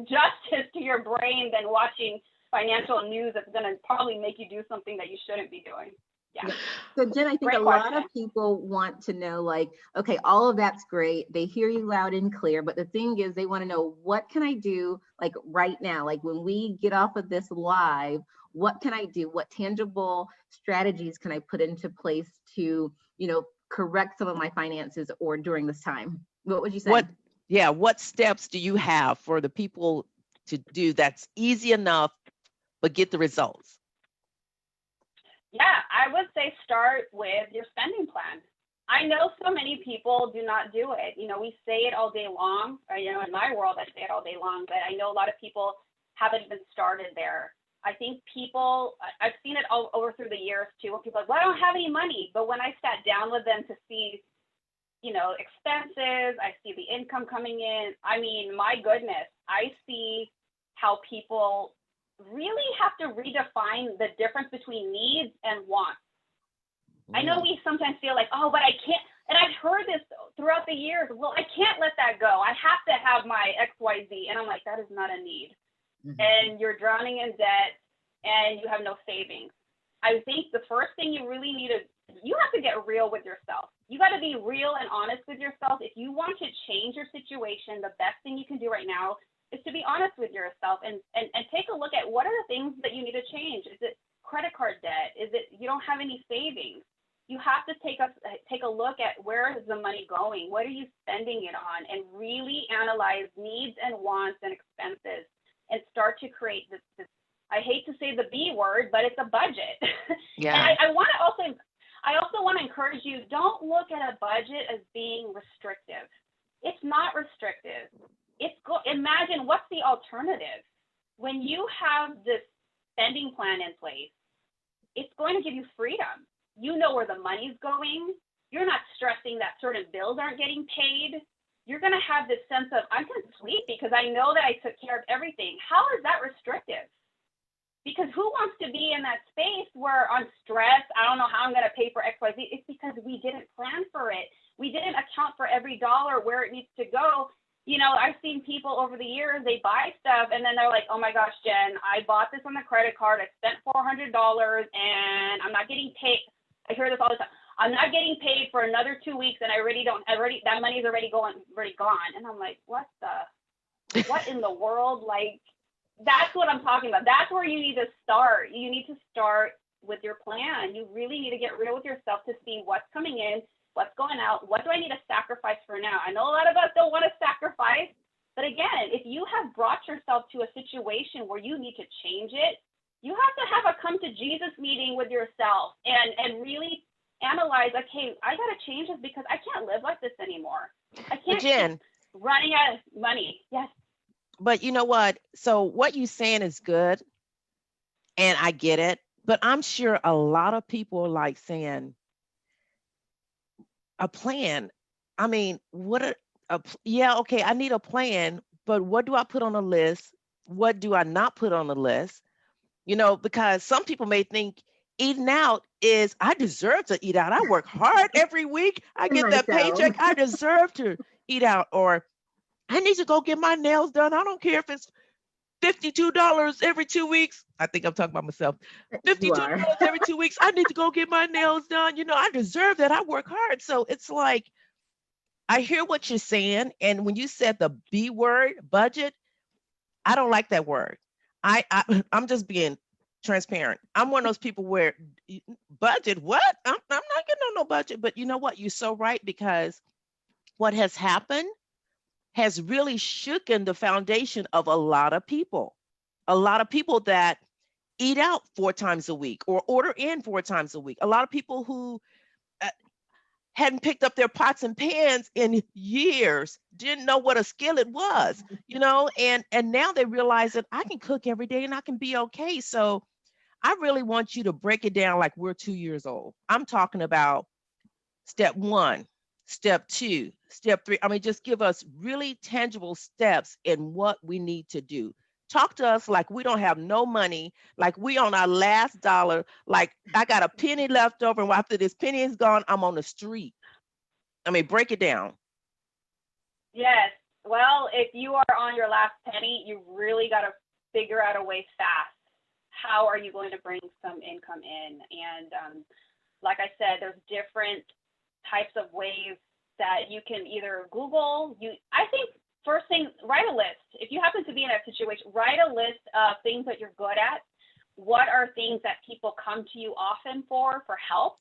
justice to your brain than watching financial news that's going to probably make you do something that you shouldn't be doing. Yeah. So Jen, I think a lot of people want to know, like, okay, all of that's great. They hear you loud and clear, but the thing is they want to know, what can I do like right now? Like when we get off of this live, what can I do? What tangible strategies can I put into place to, correct some of my finances or during this time? What would you say? What steps do you have for the people to do that's easy enough, but get the results? Yeah, I would say start with your spending plan. I know so many people do not do it. You know, we say it all day long, or, you know, in my world, I say it all day long, but I know a lot of people haven't even started there. I think people, I've seen it all over through the years too, when people are like, well, I don't have any money. But when I sat down with them to see, you know, expenses, I see the income coming in. I mean, my goodness, I see how people really have to redefine the difference between needs and wants. I know we sometimes feel like, oh, but I can't, and I've heard this throughout the years. Well, I can't let that go. I have to have my XYZ. And I'm like, that is not a need. And you're drowning in debt and you have no savings. I think the first thing you really need is you have to get real with yourself. You got to be real and honest with yourself. If you want to change your situation, the best thing you can do right now is to be honest with yourself and take a look at what are the things that you need to change. Is it credit card debt? Is it you don't have any savings? You have to take a look at where is the money going? What are you spending it on? And really analyze needs and wants and expenses and start to create this I hate to say the B word, but it's a budget. Yeah. And I also want to encourage you, don't look at a budget as being restrictive. It's not restrictive. Imagine what's the alternative. When you have this spending plan in place, it's going to give you freedom. You know where the money's going. You're not stressing that certain bills aren't getting paid. You're going to have this sense of, I'm going to sleep because I know that I took care of everything. How is that restrictive? Because who wants to be in that space where I'm stressed, I don't know how I'm going to pay for XYZ? It's because we didn't plan for it. We didn't account for every dollar where it needs to go. You know, I've seen people over the years, they buy stuff and then they're like, oh my gosh, Jen, I bought this on the credit card. I spent $400 and I'm not getting paid. I hear this all the time. I'm not getting paid for another 2 weeks and that money's already gone. And I'm like, what in the world? Like, that's what I'm talking about. That's where you need to start. You need to start with your plan. You really need to get real with yourself to see what's coming in, what's going out, what do I need to sacrifice for now? I know a lot of us don't want to sacrifice, but again, if you have brought yourself to a situation where you need to change it, you have to have a come to Jesus meeting with yourself and really analyze, okay, I got to change this because I can't live like this anymore. I can't keep running out of money. Yes. But you know what? So what you're saying is good, and I get it. But I'm sure a lot of people are like saying, a plan. I mean, yeah, okay, I need a plan, but what do I put on the list? What do I not put on the list? You know, because some people may think eating out is, I deserve to eat out. I work hard every week. I get that paycheck. I deserve to eat out. Or I need to go get my nails done. I don't care if it's $52 every 2 weeks. I think I'm talking about myself. $52 every 2 weeks. I need to go get my nails done. You know, I deserve that. I work hard. So it's like, I hear what you're saying. And when you said the B word, budget, I don't like that word. I'm just being transparent. I'm one of those people where budget, what? I'm not getting on no budget. But you know what? You're so right, because what has happened has really shooken the foundation of a lot of people that eat out 4 times a week or order in 4 times a week. A lot of people who hadn't picked up their pots and pans in years, didn't know what a skillet was, you know, and now they realize that I can cook every day and I can be okay. So I really want you to break it down like we're 2 years old. I'm talking about step 1, step 2, step 3. I mean, just give us really tangible steps in what we need to do. Talk to us like we don't have no money, like we on our last dollar, like I got a penny left over, and after this penny is gone, I'm on the street. I mean, break it down. Yes. Well, if you are on your last penny, you really got to figure out a way fast. How are you going to bring some income in? And like I said, there's different types of ways that you can either Google. I think first thing, write a list. If you happen to be in that situation, write a list of things that you're good at. What are things that people come to you often for help?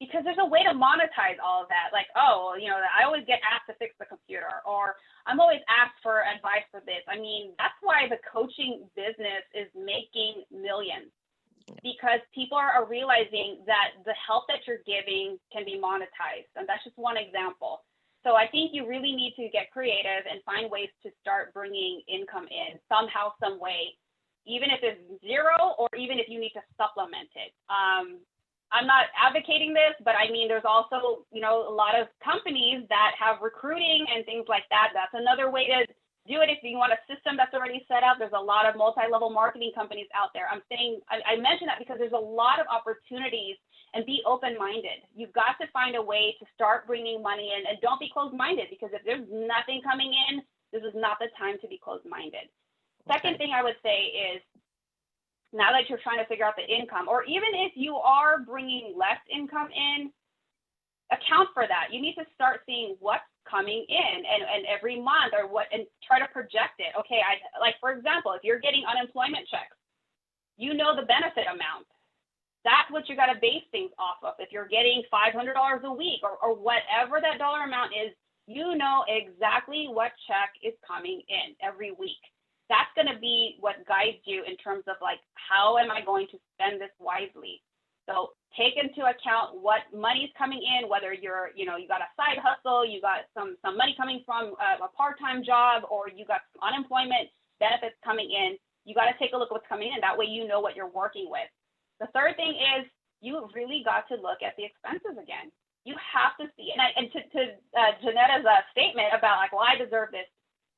because there's a way to monetize all of that. Like, oh, you know, I always get asked to fix the computer, or I'm always asked for advice for this. I mean, that's why the coaching business is making millions, because people are realizing that the help that you're giving can be monetized. And that's just one example. So I think you really need to get creative and find ways to start bringing income in somehow, some way, even if it's zero, or even if you need to supplement it. I'm not advocating this, but I mean, there's also, you know, a lot of companies that have recruiting and things like that. That's another way to do it. If you want a system that's already set up, there's a lot of multi-level marketing companies out there. I'm saying, I mention that because there's a lot of opportunities, and be open-minded. You've got to find a way to start bringing money in, and don't be closed-minded, because if there's nothing coming in, this is not the time to be closed-minded. Second thing I would say is, now that you're trying to figure out the income, or even if you are bringing less income in, account for that. You need to start seeing what's coming in and every month, or what, and try to project it. Okay, like for example, if you're getting unemployment checks, you know the benefit amount. That's what you got to base things off of. If you're getting $500 a week, or whatever that dollar amount is, you know exactly what check is coming in every week. That's going to be what guides you in terms of like, how am I going to spend this wisely? So take into account what money's coming in, whether you're, you know, you got a side hustle, you got some money coming from a part-time job, or you got some unemployment benefits coming in. You got to take a look at what's coming in. That way you know what you're working with. The third thing is, you really got to look at the expenses again. You have to see, and to Janetta's statement about like, well, I deserve this.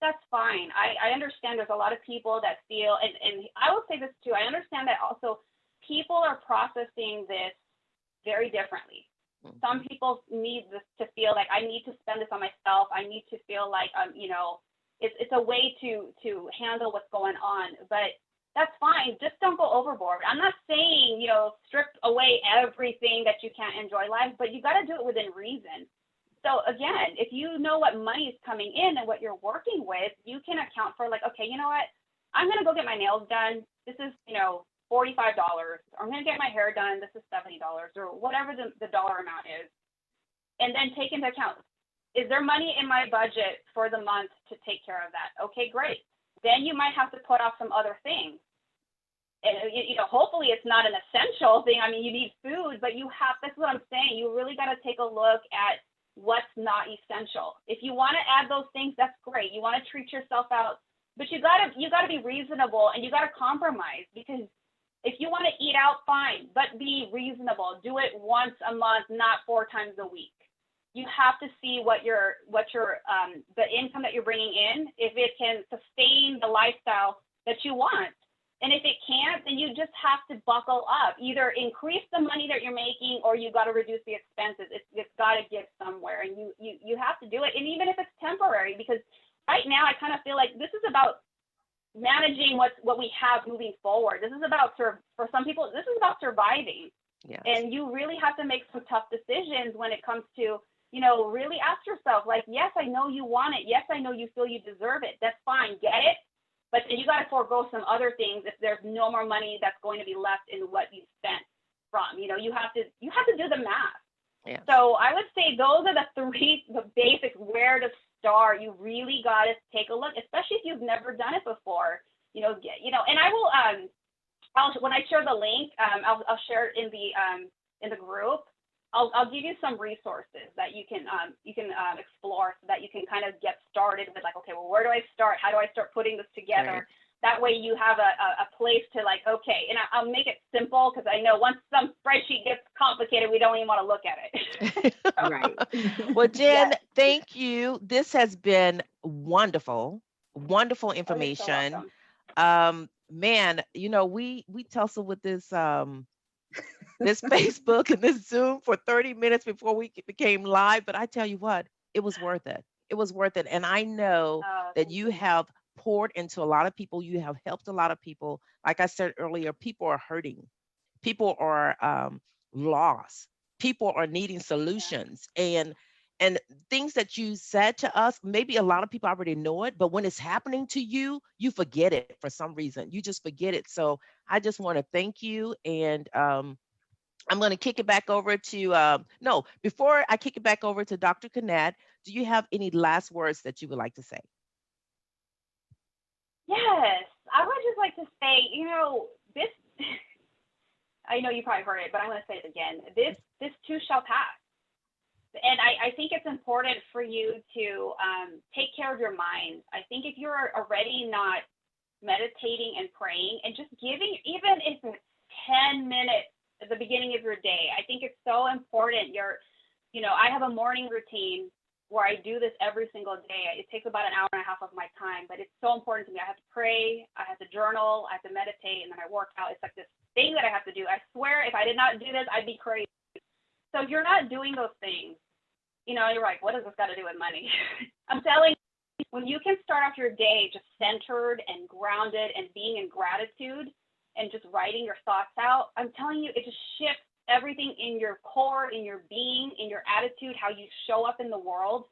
That's fine. I understand there's a lot of people that feel, and I will say this too, I understand that also people are processing this very differently. Some people need this to feel like, I need to spend this on myself. I need to feel like, you know, it's a way to handle what's going on, but that's fine. Just don't go overboard. I'm not saying, you know, strip away everything that you can't enjoy life, but you got to do it within reason. So again, if you know what money is coming in and what you're working with, you can account for like, okay, you know what? I'm going to go get my nails done. This is, you know, $45. I'm going to get my hair done. This is $70, or whatever the dollar amount is. And then take into account, is there money in my budget for the month to take care of that? Okay, great. Then you might have to put off some other things. And, you know, hopefully it's not an essential thing. I mean, you need food, but you have, that's what I'm saying. You really got to take a look at what's not essential. If you want to add those things, that's great. You want to treat yourself out, but you got to be reasonable, and you got to compromise, because if you want to eat out, fine, but be reasonable. Do it once a month, not 4 times a week. You have to see what your the income that you're bringing in, if it can sustain the lifestyle that you want. And if it can't, then you just have to buckle up. Either increase the money that you're making, or you got to reduce the expenses. It's got to give somewhere, and you have to do it. And even if it's temporary, because right now I kind of feel like this is about managing what we have moving forward. This is about, for some people, this is about surviving. Yes. And you really have to make some tough decisions when it comes to, you know, really ask yourself, like, yes, I know you want it. Yes, I know you feel you deserve it. That's fine. Get it. But then you got to forego some other things if there's no more money that's going to be left in what you spent from. You know, you have to do the math. Yeah. So I would say those are the basics, where to start. You really got to take a look, especially if you've never done it before. And I will when I share the link, I'll share it in the group. I'll give you some resources that you can explore, so that you can kind of get started with, like, okay, well, where do I start? How do I start putting this together? Right. That way you have a place to, like, okay, and I'll make it simple, because I know once some spreadsheet gets complicated, we don't even want to look at it. Right. Well, Jen, Yes. Thank you. This has been wonderful information. Man, you know, we tussle with this this Facebook and this Zoom for 30 minutes before we became live. But I tell you what, it was worth it. It was worth it. And I know that you have poured into a lot of people. You have helped a lot of people. Like I said earlier, people are hurting. People are lost. People are needing solutions. And things that you said to us, maybe a lot of people already know it, but when it's happening to you, you forget it for some reason. You just forget it. So I just want to thank you. And I'm going to kick it back over to, no, before I kick it back over to Dr. Kenneth, do you have any last words that you would like to say? Yes, I would just like to say, this, I know you probably heard it, but I'm going to say it again. This too shall pass. And I think it's important for you to take care of your mind. I think if you're already not meditating and praying and just giving, even if it's 10 minutes at the beginning of your day, I think it's so important. I have a morning routine where I do this every single day. It takes about an hour and a half of my time, but it's so important to me. I have to pray, I have to journal, I have to meditate, and then I work out. It's like this thing that I have to do. I swear if I did not do this, I'd be crazy. So if you're not doing those things, you're like, what does this got to do with money? I'm telling you, when you can start off your day just centered and grounded and being in gratitude and just writing your thoughts out, I'm telling you, it just shifts everything in your core, in your being, in your attitude, how you show up in the world.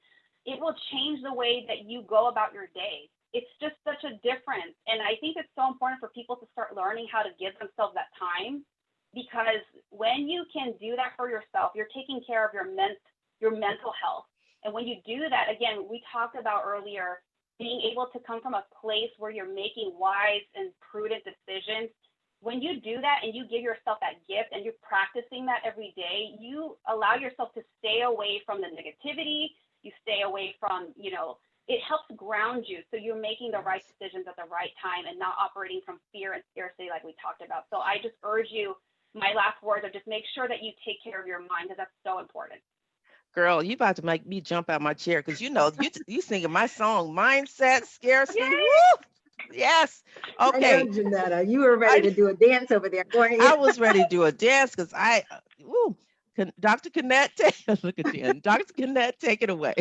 It will change the way that you go about your day. It's just such a difference. And I think it's so important for people to start learning how to give themselves that time, because when you can do that for yourself, you're taking care of your mental health. And when you do that, again, we talked about earlier, being able to come from a place where you're making wise and prudent decisions. When you do that and you give yourself that gift and you're practicing that every day, you allow yourself to stay away from the negativity, you stay away from, it helps ground you. So you're making the right decisions at the right time and not operating from fear and scarcity like we talked about. So I just urge you, my last words are just make sure that you take care of your mind, because that's so important. Girl, you about to make me jump out my chair, because you singing my song, Mindset Scarcity. Yay! Woo! Yes. Okay. I know, Janetta, you were ready to do a dance over there. I was ready to do a dance because Dr. Kenneth, look at Jen. Dr. Kenneth, take it away.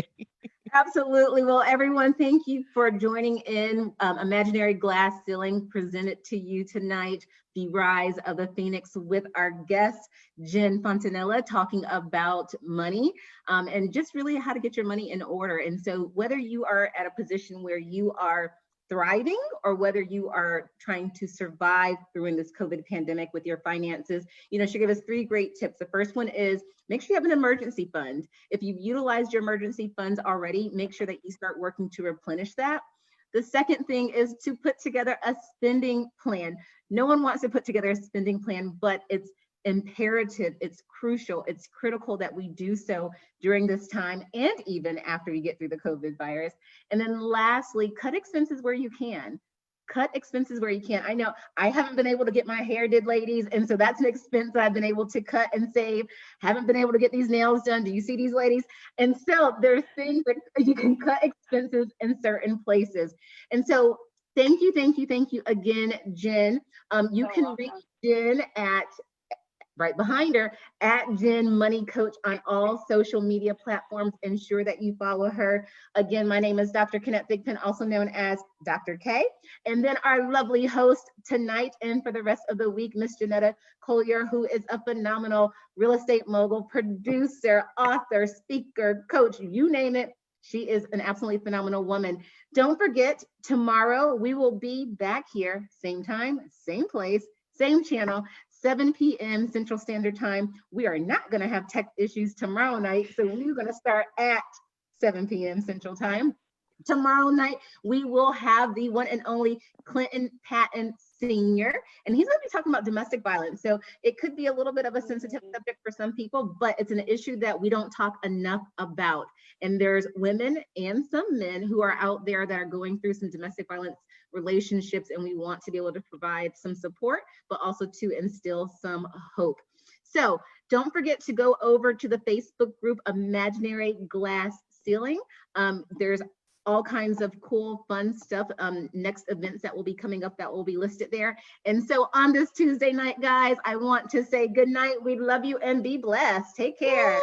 Absolutely. Well, everyone, thank you for joining in. Imaginary Glass Ceiling presented to you tonight, The Rise of the Phoenix, with our guest, Jen Fontanella, talking about money and just really how to get your money in order. And so whether you are at a position where you are thriving or whether you are trying to survive through this COVID pandemic with your finances, she gave us 3 great tips. The first one is make sure you have an emergency fund. If you've utilized your emergency funds already, make sure that you start working to replenish that. The second thing is to put together a spending plan. No one wants to put together a spending plan, but it's imperative, it's crucial, it's critical that we do so during this time and even after we get through the COVID virus. And then lastly, cut expenses where you can. Cut expenses where you can. I know I haven't been able to get my hair did, ladies, and so that's an expense I've been able to cut and save. Haven't been able to get these nails done. Do you see these ladies? And so there's things that you can cut expenses in certain places. And so thank you again, Jen. You can reach Jen at right behind her at Jen Money Coach on all social media platforms. Ensure that you follow her. Again, my name is Dr. Kenneth Thigpen, also known as Dr. K. And then our lovely host tonight and for the rest of the week, Miss Janetta Collier, who is a phenomenal real estate mogul, producer, author, speaker, coach, you name it. She is an absolutely phenomenal woman. Don't forget, tomorrow we will be back here, same time, same place, same channel, 7 p.m. Central Standard Time. We are not going to have tech issues tomorrow night, so we're going to start at 7 p.m. Central Time. Tomorrow night, we will have the one and only Clinton Patton Sr., and he's going to be talking about domestic violence. So it could be a little bit of a sensitive subject for some people, but it's an issue that we don't talk enough about. And there's women and some men who are out there that are going through some domestic violence relationships, and we want to be able to provide some support, but also to instill some hope. So don't forget to go over to the Facebook group Imaginary Glass Ceiling. There's all kinds of cool, fun stuff, next events that will be coming up that will be listed there. And so on this Tuesday night, guys, I want to say good night. We love you and be blessed. Take care.